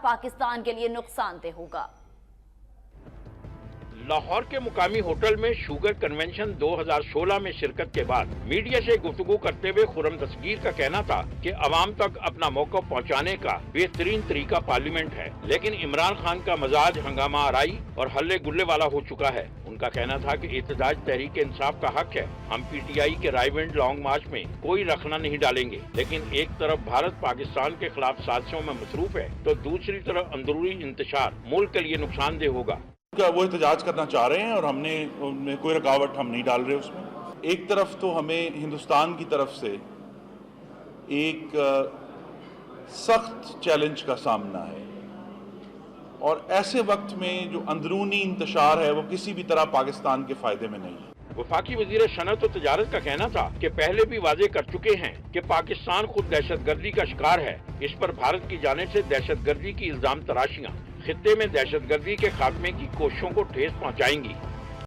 پاکستان کے لیے نقصان دہ ہوگا۔ لاہور کے مقامی ہوٹل میں شوگر کنونشن 2016 میں شرکت کے بعد میڈیا سے گفتگو کرتے ہوئے خرم دستگیر کا کہنا تھا کہ عوام تک اپنا موقف پہنچانے کا بہترین طریقہ پارلیمنٹ ہے، لیکن عمران خان کا مزاج ہنگامہ آرائی اور ہلے گلے والا ہو چکا ہے۔ ان کا کہنا تھا کہ احتجاج تحریک انصاف کا حق ہے، ہم پی ٹی آئی کے رائے ونڈ لانگ مارچ میں کوئی رخنہ نہیں ڈالیں گے، لیکن ایک طرف بھارت پاکستان کے خلاف سازشوں میں مصروف ہے تو دوسری طرف اندرونی انتشار ملک کے لیے نقصان دہ ہوگا۔ وہ احتجاج کرنا چاہ رہے ہیں اور ہم نے کوئی رکاوٹ ہم نہیں ڈال رہے اس میں۔ ایک طرف تو ہمیں ہندوستان کی طرف سے ایک سخت چیلنج کا سامنا ہے، اور ایسے وقت میں جو اندرونی انتشار ہے وہ کسی بھی طرح پاکستان کے فائدے میں نہیں ہے۔ وفاقی وزیر صنعت و تجارت کا کہنا تھا کہ پہلے بھی واضح کر چکے ہیں کہ پاکستان خود دہشت گردی کا شکار ہے، اس پر بھارت کی جانب سے دہشت گردی کی الزام تراشیاں خطے میں دہشت گردی کے خاتمے کی کوششوں کو ٹھیس پہنچائیں گی۔